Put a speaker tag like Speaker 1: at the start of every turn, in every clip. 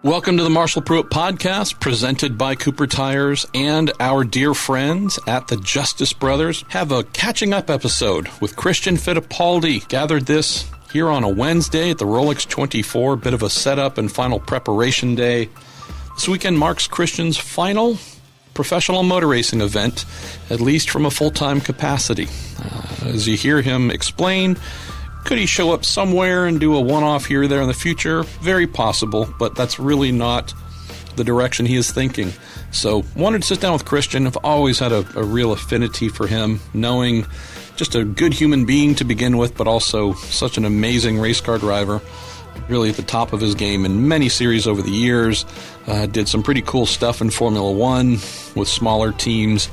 Speaker 1: Welcome to the Marshall Pruett Podcast, presented by Cooper Tires and our dear friends at the Justice Brothers. Have a catching up episode with Christian Fittipaldi. Gathered this here on a Wednesday at the Rolex 24, bit of a setup and final preparation day. This weekend marks Christian's final professional motor racing event, at least from a full-time capacity. As you hear him explain, could he show up somewhere and do a one-off here or there in the future? Very possible, but that's really not the direction he is thinking. So, wanted to sit down with Christian. I've always had a real affinity for him, knowing just a good human being to begin with, but also such an amazing race car driver. Really at the top of his game in many series over the years. Did some pretty cool stuff in Formula One with smaller teams.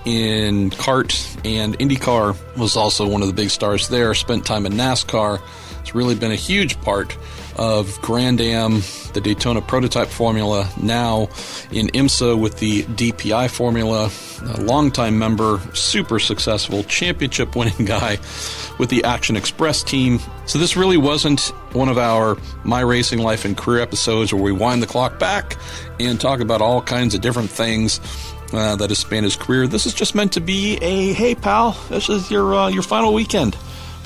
Speaker 1: In kart and IndyCar, was also one of the big stars there. Spent time in NASCAR. It's really been a huge part of Grand Am, the Daytona prototype formula, now in IMSA with the DPI formula. A longtime member, super successful, championship winning guy with the Action Express team. So this really wasn't one of our My Racing Life and Career episodes where we wind the clock back and talk about all kinds of different things that has spanned his career. This is just meant to be a, hey pal, this is your final weekend.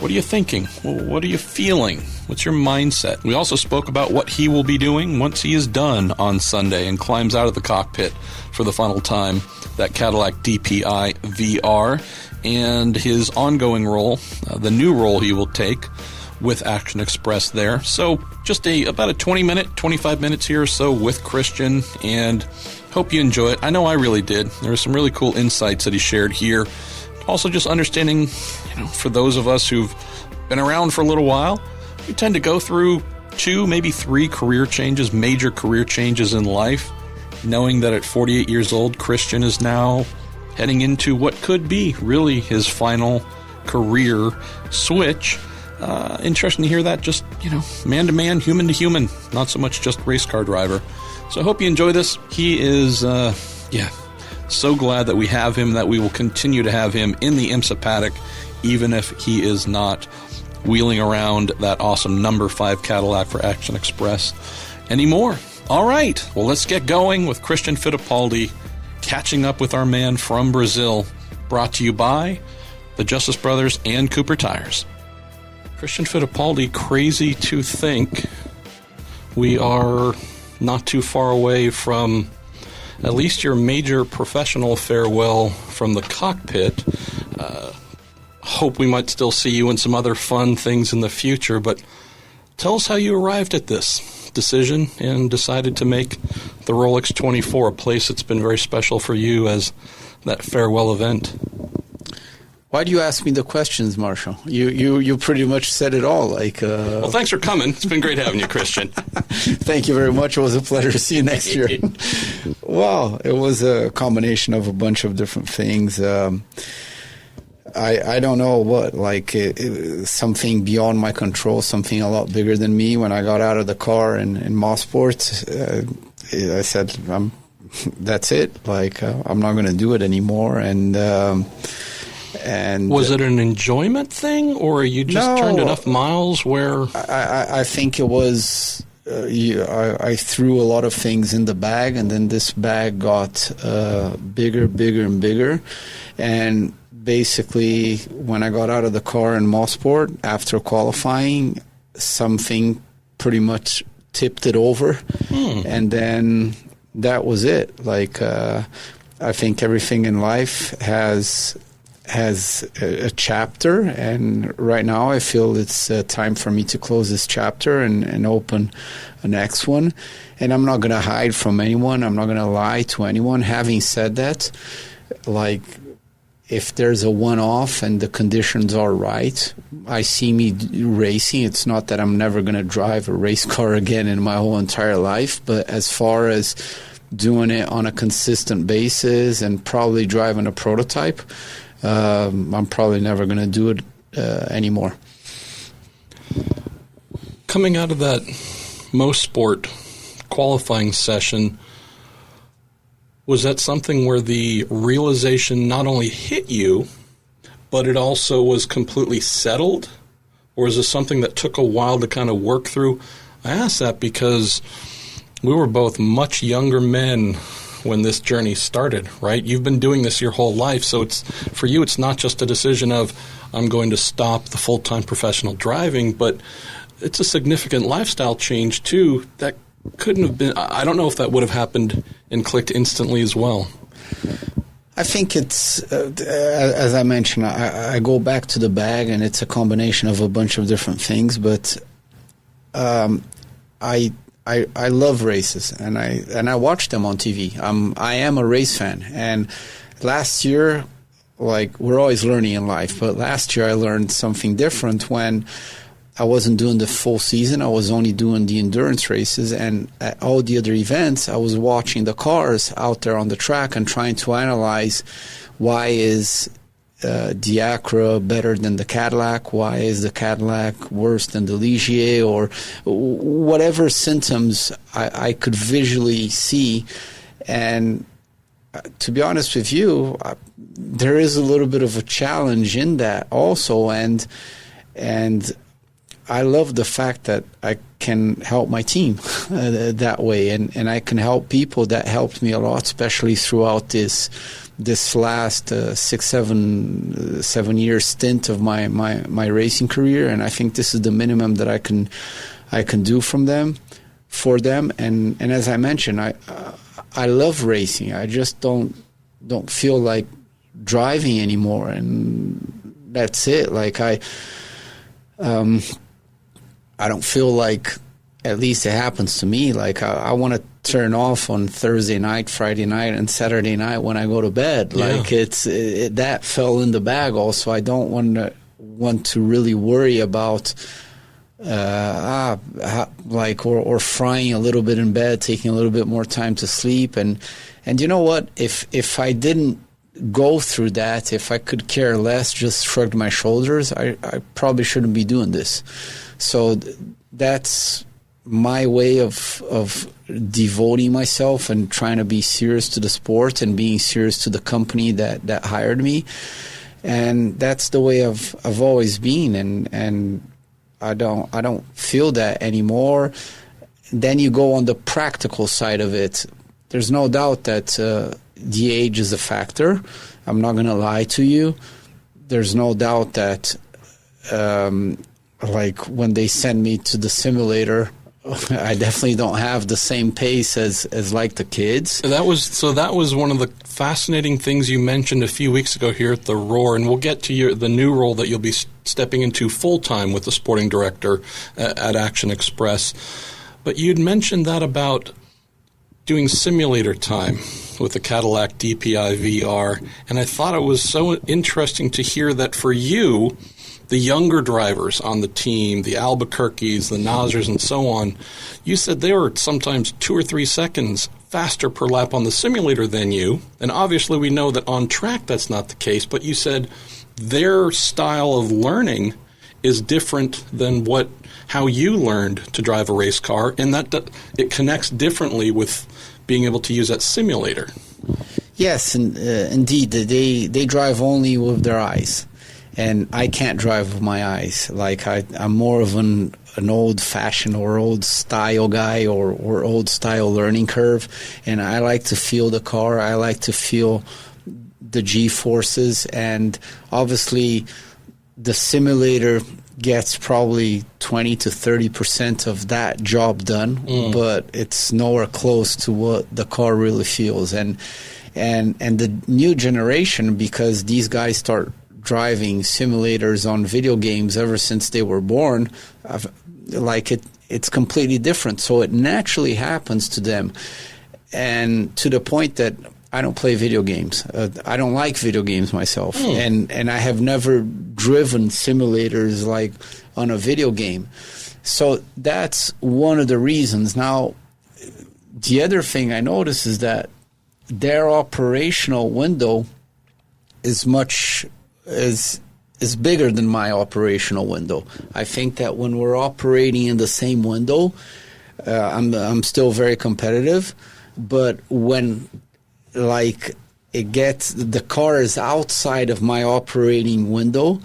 Speaker 1: What are you thinking? What are you feeling? What's your mindset? We also spoke about what he will be doing once he is done on Sunday and climbs out of the cockpit for the final time, that Cadillac DPI VR, and his ongoing role, the new role he will take with Action Express there. So just about a 20-minute, 25 minutes here or so with Christian, and hope you enjoy it. I know I really did. There were some really cool insights that he shared here. Also just understanding, for those of us who've been around for a little while, we tend to go through 2, maybe 3 career changes, major career changes in life, knowing that at 48 years old, Christian is now heading into what could be really his final career switch. Interesting to hear that, just, man to man, human to human, not so much just race car driver. So I hope you enjoy this. He is, so glad that we have him, that we will continue to have him in the IMSA paddock, even if he is not wheeling around that awesome number 5 Cadillac for Action Express anymore. All right, well, let's get going with Christian Fittipaldi, catching up with our man from Brazil, brought to you by the Justice Brothers and Cooper Tires. Christian Fittipaldi, crazy to think we are not too far away from at least your major professional farewell from the cockpit. Hope we might still see you in some other fun things in the future, but tell us how you arrived at this decision and decided to make the Rolex 24 a place that's been very special for you as that farewell event.
Speaker 2: Why do you ask me the questions, Marshall? You pretty much said it all.
Speaker 1: Well, thanks for coming. It's been great having you, Christian.
Speaker 2: Thank you very much. It was a pleasure to see you next year. Well, it was a combination of a bunch of different things. I don't know what, something beyond my control, something a lot bigger than me. When I got out of the car in Mosport, I said, that's it. I'm not going to do it anymore. And
Speaker 1: was it an enjoyment thing, or you just turned enough miles where...
Speaker 2: I think it was... I threw a lot of things in the bag, and then this bag got bigger and bigger. And basically, when I got out of the car in Mosport, after qualifying, something pretty much tipped it over. And then that was it. I think everything in life has a chapter, and right now I feel it's time for me to close this chapter and open a next one. And I'm not going to hide from anyone. I'm not going to lie to anyone. Having said that, if there's a one-off and the conditions are right, I see me racing. It's not that I'm never going to drive a race car again in my whole entire life, but as far as doing it on a consistent basis and probably driving a prototype, I'm probably never going to do it anymore.
Speaker 1: Coming out of that Most Sport qualifying session, was that something where the realization not only hit you, but it also was completely settled? Or is this something that took a while to kind of work through? I ask that because we were both much younger men when this journey started, right? You've been doing this your whole life, so for you, it's not just a decision of, I'm going to stop the full-time professional driving, but it's a significant lifestyle change, too, that couldn't have been, I don't know if that would have happened and clicked instantly as well.
Speaker 2: I think it's, as I mentioned, I go back to the bag, and it's a combination of a bunch of different things, but I love races, and I watch them on TV. I am a race fan, and last year, like, we're always learning in life, but last year I learned something different when I wasn't doing the full season. I was only doing the endurance races, and at all the other events, I was watching the cars out there on the track and trying to analyze why is the Acura better than the Cadillac, why is the Cadillac worse than the Ligier, or whatever symptoms I could visually see. And to be honest with you, there is a little bit of a challenge in that also, and I love the fact that I can help my team that way, and I can help people. That helped me a lot, especially throughout this last 7 year stint of my racing career. And I think this is the minimum that I can do for them. And as I mentioned, I love racing. I just don't feel like driving anymore, and that's it. Like I don't feel like, at least it happens to me, like I want to turn off on Thursday night, Friday night, and Saturday night when I go to bed. Yeah. Like that fell in the bag also. I don't want to really worry about or frying a little bit in bed, taking a little bit more time to sleep. And you know what? If I didn't go through that, if I could care less, just shrugged my shoulders, I probably shouldn't be doing this. So that's my way of devoting myself and trying to be serious to the sport and being serious to the company that hired me. And that's the way I've always been, and I don't feel that anymore. Then you go on the practical side of it. There's no doubt that the age is a factor. I'm not going to lie to you. There's no doubt that like when they send me to the simulator, I definitely don't have the same pace as like the kids. That
Speaker 1: was one of the fascinating things you mentioned a few weeks ago here at the Roar, and we'll get to the new role that you'll be stepping into full-time with the sporting director at Action Express. But you'd mentioned that about doing simulator time with the Cadillac DPI VR, and I thought it was so interesting to hear that for you, the younger drivers on the team, the Albuquerques, the Nasers, and so on, you said they were sometimes 2 or 3 seconds faster per lap on the simulator than you. And obviously we know that on track that's not the case, but you said their style of learning is different than how you learned to drive a race car, and that it connects differently with being able to use that simulator.
Speaker 2: Yes, and indeed, they drive only with their eyes. And I can't drive with my eyes. Like I'm more of an old-fashioned or old-style guy or old-style learning curve. And I like to feel the car. I like to feel the G-forces. And obviously, the simulator gets probably 20 to 30% of that job done. But it's nowhere close to what the car really feels. And the new generation, because these guys start driving simulators on video games ever since they were born, it's completely different. So it naturally happens to them, and to the point that I don't play video games. I don't like video games myself, and I have never driven simulators like on a video game. So that's one of the reasons. Now, the other thing I notice is that their operational window is bigger than my operational window. I think that when we're operating in the same window, I'm still very competitive. But when the car is outside of my operating window,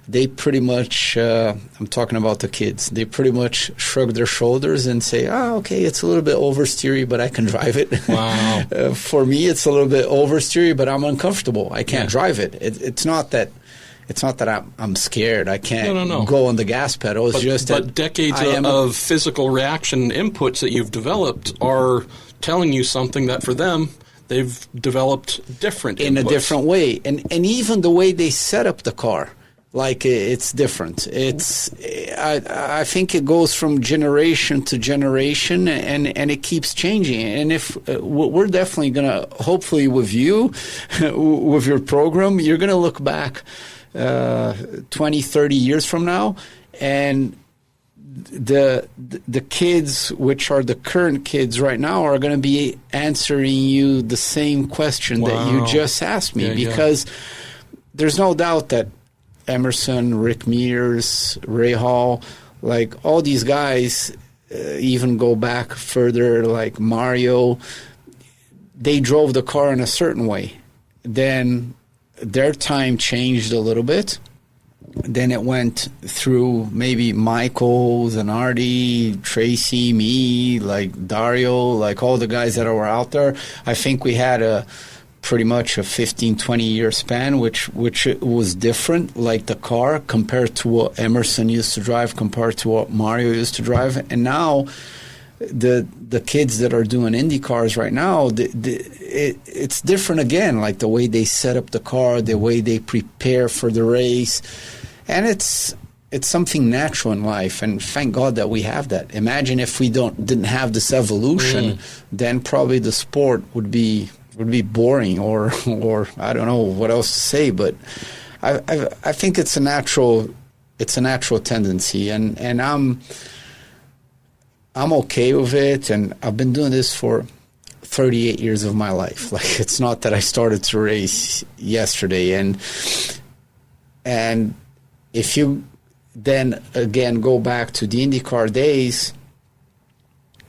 Speaker 2: they pretty much, I'm talking about the kids, they pretty much shrug their shoulders and say, okay, it's a little bit oversteery, but I can drive it.
Speaker 1: Wow.
Speaker 2: For me, it's a little bit oversteery, but I'm uncomfortable. I can't drive it. It's not that I'm scared. I can't go on the gas pedal. It's
Speaker 1: but decades of physical reaction inputs that you've developed are telling you something that for them, they've developed different
Speaker 2: in
Speaker 1: inputs.
Speaker 2: A different way. And even the way they set up the car, like it's different. I think it goes from generation to generation, and it keeps changing. And if we're definitely going to, hopefully with you, with your program, you're going to look back 20, 30 years from now, and the kids, which are the current kids right now, are going to be answering you the same question that you just asked me, because there's no doubt that Emerson, Rick Mears, Ray Hall, like all these guys, even go back further, like Mario, they drove the car in a certain way. Then their time changed a little bit. Then it went through maybe Michael, Zanardi, Tracy, me, like Dario, like all the guys that were out there. I think we had pretty much a 15, 20-year span, which was different, like the car, compared to what Emerson used to drive, compared to what Mario used to drive. And now the kids that are doing Indy cars right now, it's different again, like the way they set up the car, the way they prepare for the race. And it's something natural in life, and thank God that we have that. Imagine if we didn't have this evolution, then probably the sport would be boring, or I don't know what else to say. But I think it's a natural tendency, and I'm okay with it. And I've been doing this for 38 years of my life. Like, it's not that I started to race yesterday, and if you then again go back to the IndyCar days,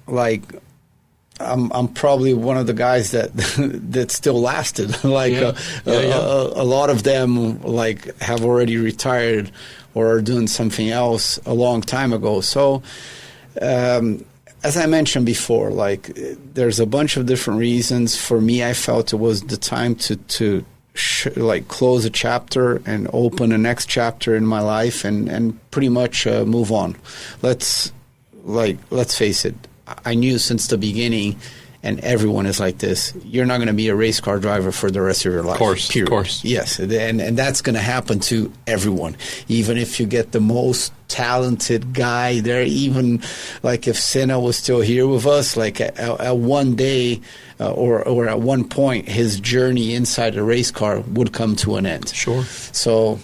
Speaker 2: like I'm probably one of the guys that still lasted. Like a lot of them like have already retired or are doing something else a long time ago. So as I mentioned before, like there's a bunch of different reasons. For me, I felt it was the time to close a chapter and open a next chapter in my life, and pretty much move on. Let's face it. I knew since the beginning, and everyone is like this, you're not going to be a race car driver for the rest of your life.
Speaker 1: Of course.
Speaker 2: Yes, and that's going to happen to everyone. Even if you get the most talented guy there, even like if Senna was still here with us, like at one day or at one point, his journey inside a race car would come to an end.
Speaker 1: Sure.
Speaker 2: So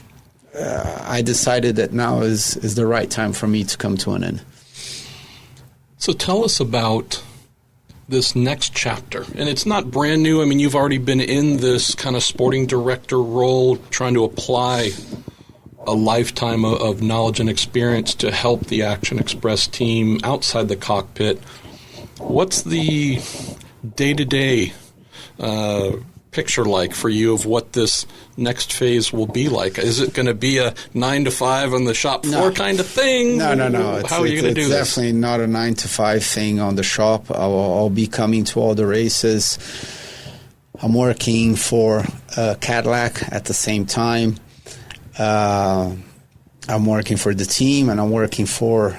Speaker 2: I decided that now is the right time for me to come to an end.
Speaker 1: So tell us about this next chapter. And it's not brand new. I mean, you've already been in this kind of sporting director role, trying to apply a lifetime of knowledge and experience to help the Action Express team outside the cockpit. What's the day-to-day picture like for you of what this next phase will be like? Is it going to be a 9 to 5 on the shop floor kind of thing?
Speaker 2: No.
Speaker 1: How are you going to do this?
Speaker 2: It's definitely not a 9 to 5 thing on the shop. I'll be coming to all the races. I'm working for Cadillac at the same time. I'm working for the team, and I'm working for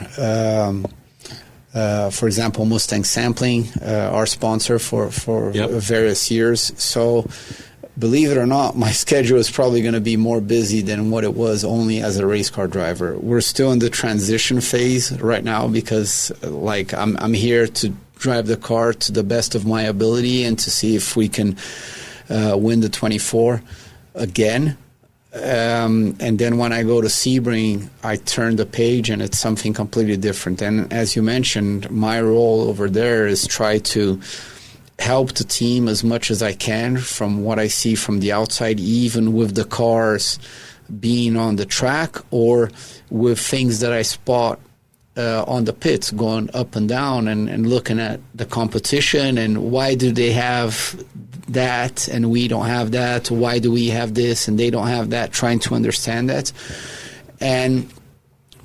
Speaker 2: example, Mustang Sampling, our sponsor for various years. So, believe it or not, my schedule is probably going to be more busy than what it was only as a race car driver. We're still in the transition phase right now because, like, I'm here to drive the car to the best of my ability and to see if we can win the 24 again. And then when I go to Sebring, I turn the page and it's something completely different. And as you mentioned, my role over there is try to help the team as much as I can from what I see from the outside, even with the cars being on the track or with things that I spot on the pits going up and down and looking at the competition and why do they have that and we don't have that, why do we have this and they don't have that, trying to understand that. and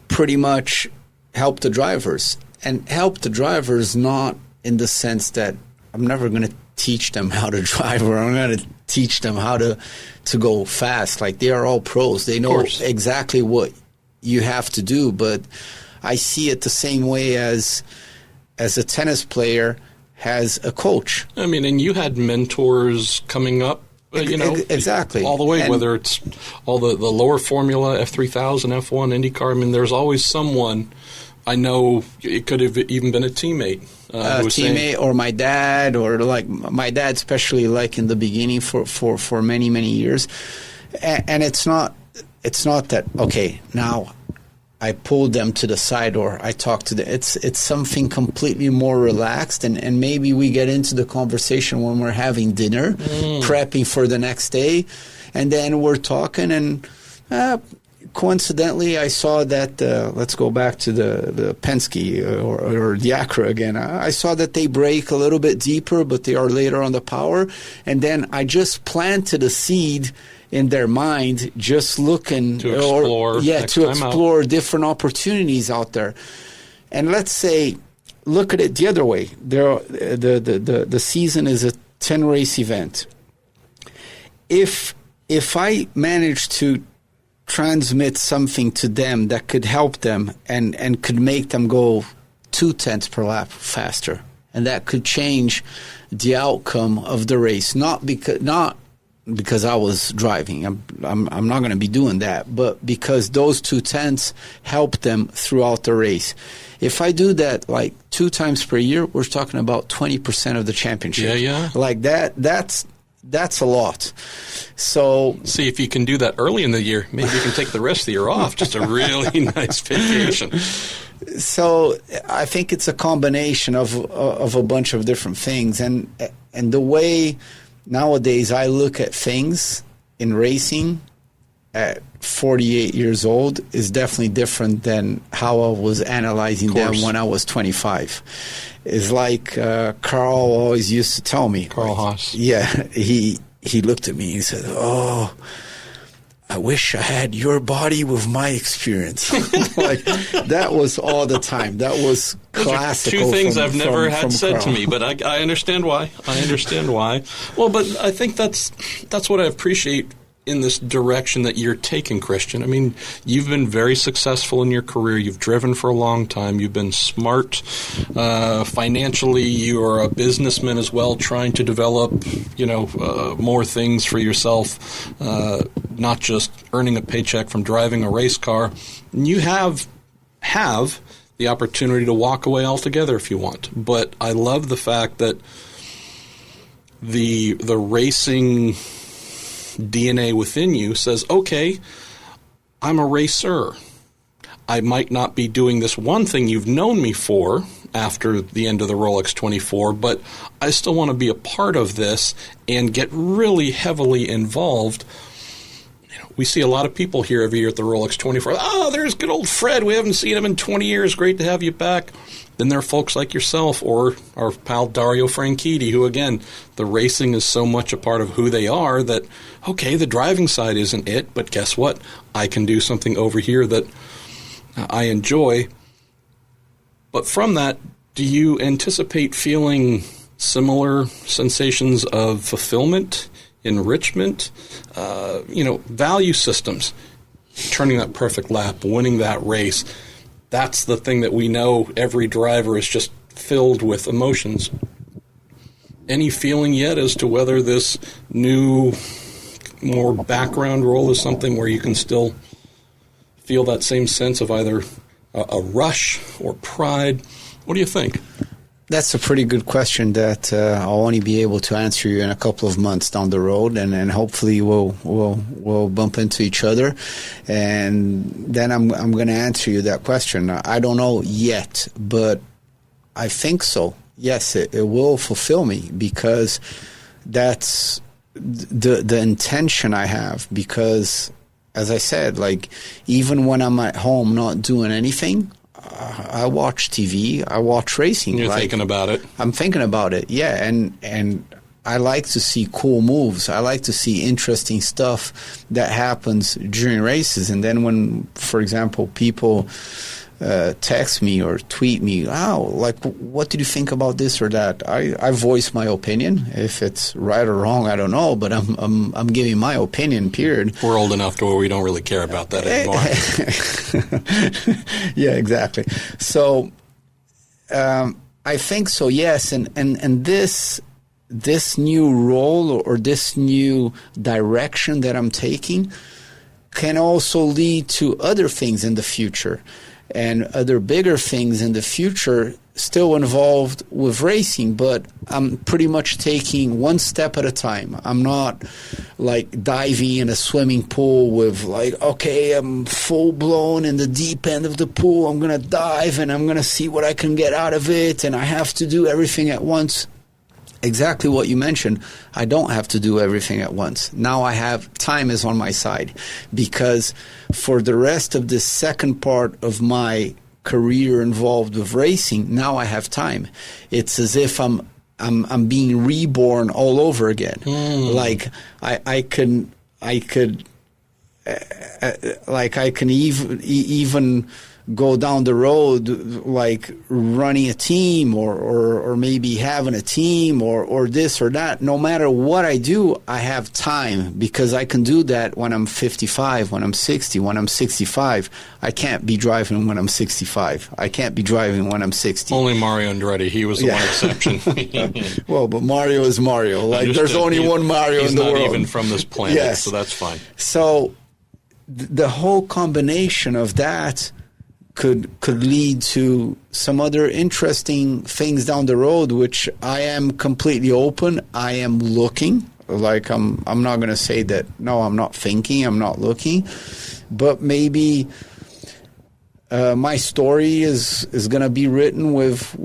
Speaker 2: pretty much help the drivers. And help the drivers not in the sense that I'm never going to teach them how to drive, or I'm going to teach them how to go fast. Like, they are all pros. They know exactly what you have to do. But I see it the same way as a tennis player has a coach.
Speaker 1: I mean, and you had mentors coming up,
Speaker 2: exactly,
Speaker 1: all the way, whether it's all the lower formula, F3000, F1, IndyCar. I mean, there's always someone. I know it could have even been a teammate.
Speaker 2: Or my dad, or like my dad, especially like in the beginning for many, many years. And it's not that, okay, now I pulled them to the side or I talked to them. It's something completely more relaxed, and maybe we get into the conversation when we're having dinner, prepping for the next day, and then we're talking, and coincidentally I saw that, let's go back to the Penske or the Acura again. I saw that they brake a little bit deeper, but they are later on the power, and then I just planted a seed in their mind, just looking
Speaker 1: to explore
Speaker 2: different opportunities out there. And let's say, look at it the other way. The season is a 10-race event. If I manage to transmit something to them that could help them and could make them go 0.2 per lap faster, and that could change the outcome of the race, not because I was driving. I'm not going to be doing that, but because those 0.2 help them throughout the race. If I do that like 2 times per year, we're talking about 20% of the championship.
Speaker 1: Yeah.
Speaker 2: Like that's a lot. So
Speaker 1: see if you can do that early in the year. Maybe you can take the rest of the year off. Just a really nice vacation.
Speaker 2: So I think it's a combination of a bunch of different things, and the way nowadays I look at things in racing at 48 years old is definitely different than how I was analyzing them when I was 25. It's like Carl always used to tell me.
Speaker 1: Carl Haas.
Speaker 2: Yeah, he looked at me and he said, "Oh, I wish I had your body with my experience." Like, that was all the time. That was classical.
Speaker 1: Two things I've never had said to me, but I understand why. Well, but I think that's what I appreciate in this direction that you're taking, Christian. I mean, you've been very successful in your career. You've driven for a long time. You've been smart financially. You are a businessman as well, trying to develop, more things for yourself, not just earning a paycheck from driving a race car. And you have the opportunity to walk away altogether if you want. But I love the fact that the racing DNA within you says, okay, I'm a racer. I might not be doing this one thing you've known me for after the end of the Rolex 24, but I still want to be a part of this and get really heavily involved. We see a lot of people here every year at the Rolex 24. Oh, there's good old Fred. We haven't seen him in 20 years. Great to have you back. Then there are folks like yourself or our pal Dario Franchitti, who, again, the racing is so much a part of who they are that, okay, the driving side isn't it, but guess what? I can do something over here that I enjoy. But from that, do you anticipate feeling similar sensations of fulfillment, enrichment, value systems, turning that perfect lap, winning that race? That's the thing that we know every driver is just filled with emotions. Any feeling yet as to whether this new, more background role is something where you can still feel that same sense of either a rush or pride? What do you think?
Speaker 2: That's a pretty good question that I'll only be able to answer you in a couple of months down the road, and hopefully we'll bump into each other, and then I'm going to answer you that question. I don't know yet, but I think so. Yes, it will fulfill me, because that's the intention I have. Because, as I said, like, even when I'm at home not doing anything, I watch TV, I watch racing.
Speaker 1: You're thinking about it.
Speaker 2: I'm thinking about it, yeah. And I like to see cool moves. I like to see interesting stuff that happens during races. And then when, for example, people text me or tweet me, what did you think about this or that? I voice my opinion. If it's right or wrong, I don't know, but I'm giving my opinion, period.
Speaker 1: We're old enough to where we don't really care about that anymore.
Speaker 2: Yeah, exactly. So I think so, yes. And this new role or this new direction that I'm taking can also lead to other things in the future, and other bigger things in the future still involved with racing, but I'm pretty much taking one step at a time. I'm not like diving in a swimming pool with like, okay, I'm full blown in the deep end of the pool. I'm going to dive and I'm going to see what I can get out of it, and I have to do everything at once. Exactly what you mentioned. I don't have to do everything at once. Now I have time is on my side, because for the rest of the second part of my career involved with racing, now I have time. It's as if I'm being reborn all over again. Like I can even go down the road like running a team or maybe having a team or this or that. No matter what I do, I have time, because I can do that when I'm 55, when I'm 60, when I'm 65. I can't be driving when I'm 65. I can't be driving when I'm 60.
Speaker 1: Only Mario Andretti. He was the one exception.
Speaker 2: Well, but Mario is Mario. Like, there's only one Mario in the world.
Speaker 1: He's not even from this planet,
Speaker 2: yes.
Speaker 1: So that's fine.
Speaker 2: So the whole combination of that could lead to some other interesting things down the road, which I am completely open. I am looking. Like, I'm not going to say that, no, I'm not thinking, I'm not looking. But maybe my story is going to be written with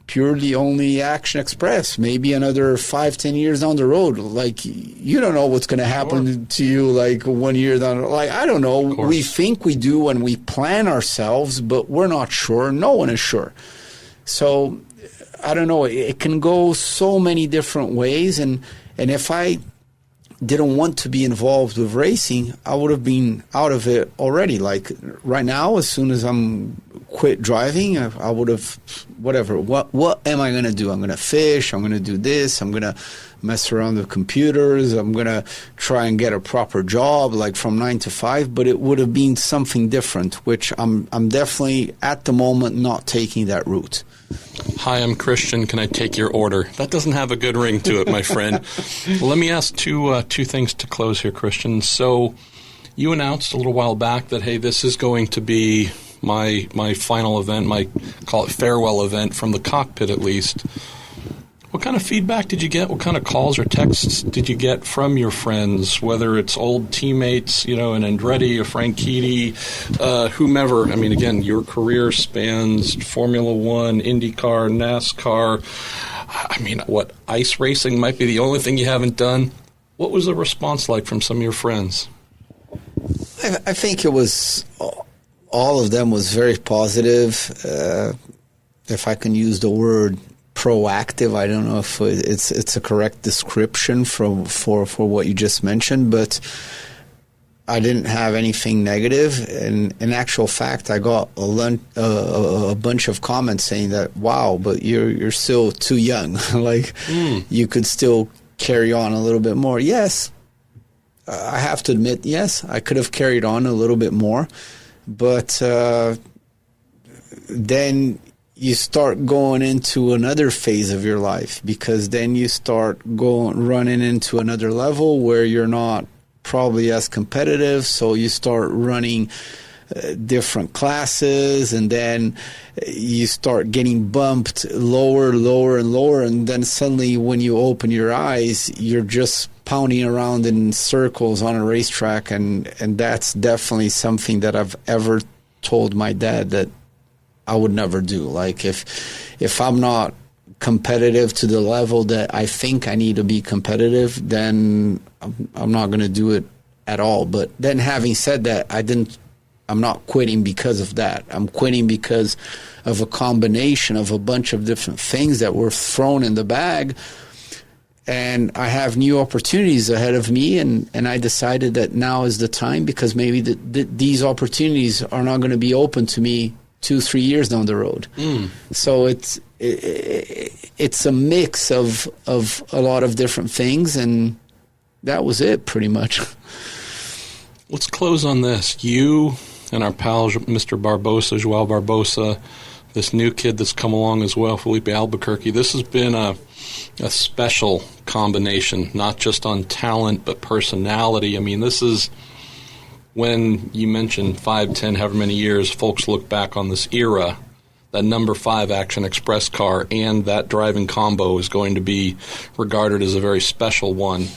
Speaker 2: purely only Action Express. Maybe another 5-10 years down the road. Like, you don't know what's going to happen to you like 1 year down. Like, I don't know. We think we do when we plan ourselves, but we're not sure. No one is sure. So I don't know. It can go so many different ways. And if I didn't want to be involved with racing, I would have been out of it already. Like, right now, as soon as I'm quit driving, I would have, whatever. What am I going to do? I'm going to fish. I'm going to do this. I'm going to mess around with computers. I'm going to try and get a proper job, like from 9 to 5. But it would have been something different, which I'm definitely at the moment not taking that route.
Speaker 1: Hi, I'm Christian. Can I take your order? That doesn't have a good ring to it, my friend. Well, let me ask two things to close here, Christian. So you announced a little while back that, hey, this is going to be my final event, my, call it farewell event from the cockpit at least. What kind of feedback did you get? What kind of calls or texts did you get from your friends, whether it's old teammates, an Andretti, a Franchitti, whomever? I mean, again, your career spans Formula One, IndyCar, NASCAR. I mean, ice racing might be the only thing you haven't done. What was the response like from some of your friends?
Speaker 2: I think it was, all of them was very positive. If I can use the word proactive, I don't know if it's a correct description for what you just mentioned, but I didn't have anything negative. And in actual fact, I got a bunch of comments saying that, wow, but you're still too young. Like, you could still carry on a little bit more. Yes, I have to admit, yes, I could have carried on a little bit more, but then you start going into another phase of your life, because then you start running into another level where you're not probably as competitive. So you start running different classes, and then you start getting bumped lower, and then suddenly when you open your eyes, you're just pounding around in circles on a racetrack, and that's definitely something that I've ever told my dad that I would never do. Like, if I'm not competitive to the level that I think I need to be competitive, then I'm not going to do it at all. But then, having said that, I'm not quitting because of that. I'm quitting because of a combination of a bunch of different things that were thrown in the bag and I have new opportunities ahead of me, and I decided that now is the time, because maybe these opportunities are not going to be open to me 2-3 years down the road. So it's a mix of a lot of different things, and that was it pretty much.
Speaker 1: Let's close on this. You and our pal, Mr. Barbosa, Joao Barbosa, this new kid that's come along as well, Felipe Albuquerque. This has been a special combination, not just on talent, but personality. I mean, this is when you mentioned 5, 10, however many years, folks look back on this era, that number 5 Action Express car and that driving combo is going to be regarded as a very special one.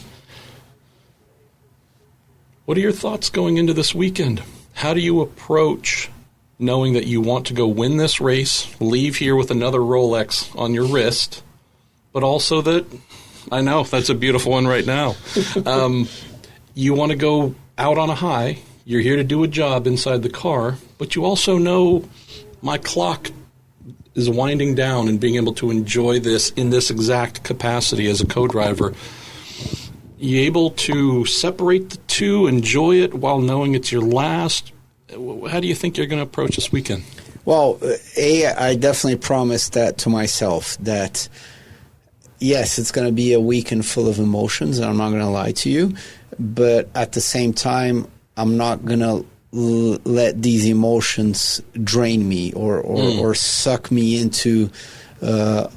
Speaker 1: What are your thoughts going into this weekend? How do you approach knowing that you want to go win this race, leave here with another Rolex on your wrist, but also that, I know, that's a beautiful one right now. You want to go out on a high. You're here to do a job inside the car, but you also know my clock is winding down and being able to enjoy this in this exact capacity as a co-driver. You able to separate the two, enjoy it while knowing it's your last? How do you think you're going to approach this weekend?
Speaker 2: Well, I definitely promised that to myself, that yes, it's going to be a weekend full of emotions, and I'm not going to lie to you, but at the same time, I'm not going to let these emotions drain me or suck me into a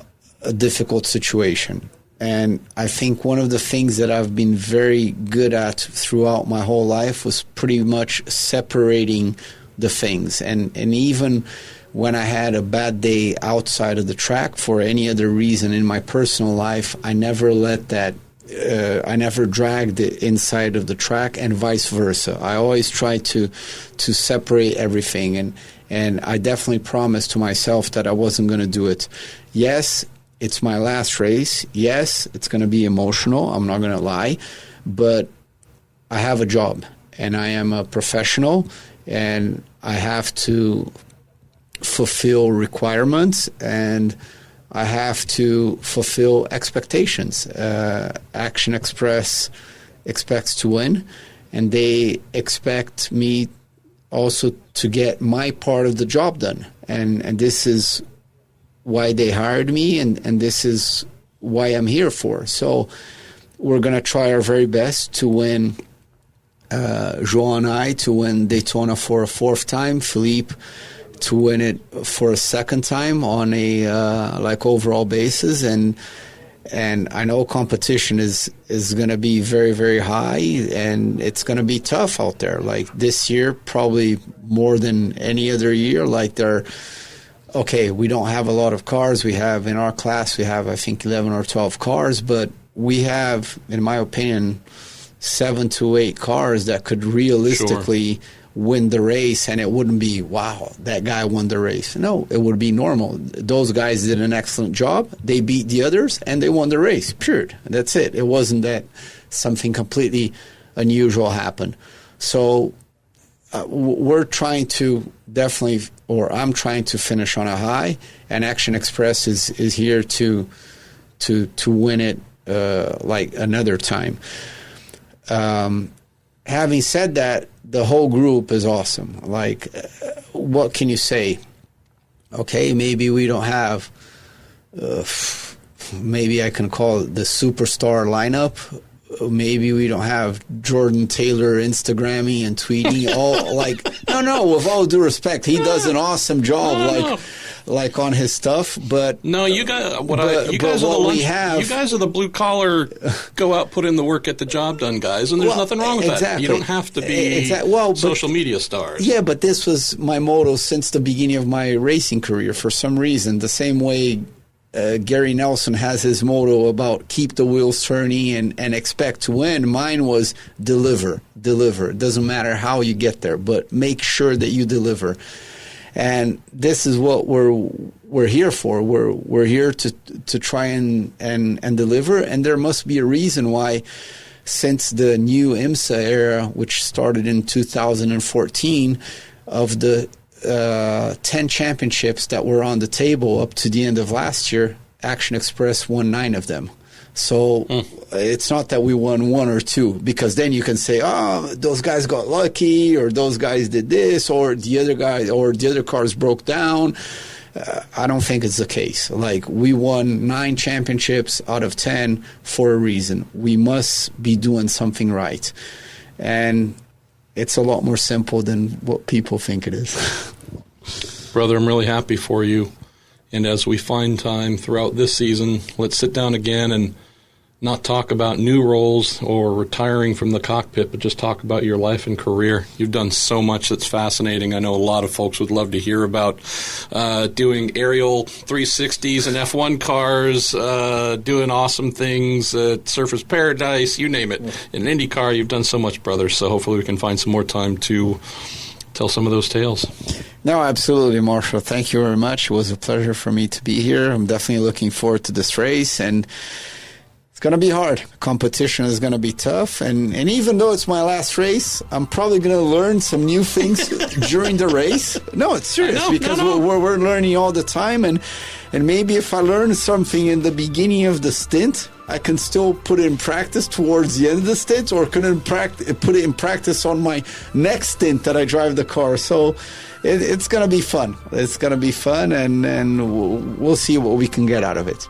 Speaker 2: difficult situation. And I think one of the things that I've been very good at throughout my whole life was pretty much separating the things. And even when I had a bad day outside of the track for any other reason in my personal life, I never let that, I never dragged it inside of the track, and vice versa. I always tried to separate everything. And I definitely promised to myself that I wasn't going to do it. Yes, it's my last race. Yes, it's going to be emotional. I'm not going to lie. But I have a job, and I am a professional, and I have to fulfill requirements, and I have to fulfill expectations. Action Express expects to win, and they expect me also to get my part of the job done. And this is why they hired me, and this is why I'm here for. So we're going to try our very best to win, Joao and I, to win Daytona for a 4th time, Philippe to win it for a 2nd time on a overall basis, and I know competition is going to be very, very high, and it's going to be tough out there. Like this year, probably more than any other year. Like we don't have a lot of cars. We have, in our class, we have, I think, 11 or 12 cars, but we have, in my opinion, 7 to 8 cars that could realistically win the race, and it wouldn't be, wow, that guy won the race. No, it would be normal. Those guys did an excellent job. They beat the others, and they won the race, period. That's it. It wasn't that something completely unusual happened. So we're trying to definitely, or I'm trying to finish on a high, and Action Express is here to win it like another time. Having said that, the whole group is awesome. Like, what can you say? Okay, maybe we don't have, maybe I can call it the superstar lineup. Maybe we don't have Jordan Taylor Instagramming and tweeting. All like, no. With all due respect, he does an awesome job. Like on his stuff, but
Speaker 1: no, you guys. You guys are the blue collar, go out, put in the work, get the job done, guys, and there's nothing wrong with that. You don't have to be social media stars.
Speaker 2: Yeah, but this was my motto since the beginning of my racing career. For some reason, the same way Gary Nelson has his motto about keep the wheels turning and expect to win. Mine was deliver. It doesn't matter how you get there, but make sure that you deliver. And this is what we're here for. We're here to try and deliver. And there must be a reason why, since the new IMSA era, which started in 2014, of the 10 championships that were on the table up to the end of last year, Action Express won 9 of them. So it's not that we won one or two, because then you can say, oh, those guys got lucky, or those guys did this, or the other cars broke down. I don't think it's the case. Like, we won 9 championships out of 10 for a reason. We must be doing something right. And it's a lot more simple than what people think it is.
Speaker 1: Brother, I'm really happy for you. And as we find time throughout this season, let's sit down again and not talk about new roles or retiring from the cockpit, but just talk about your life and career. You've done so much that's fascinating. I know a lot of folks would love to hear about doing aerial 360s and F1 cars, doing awesome things at Surfers Paradise, you name it. In an IndyCar, you've done so much, brother, so hopefully we can find some more time to tell some of those tales.
Speaker 2: No, absolutely, Marshall. Thank you very much. It was a pleasure for me to be here. I'm definitely looking forward to this race, and it's going to be hard. Competition is going to be tough, and even though it's my last race, I'm probably going to learn some new things during the race. No, it's serious, because we're learning all the time, and maybe if I learn something in the beginning of the stint, I can still put it in practice towards the end of the stint, or put it in practice on my next stint that I drive the car. So it's going to be fun. It's going to be fun, and we'll see what we can get out of it.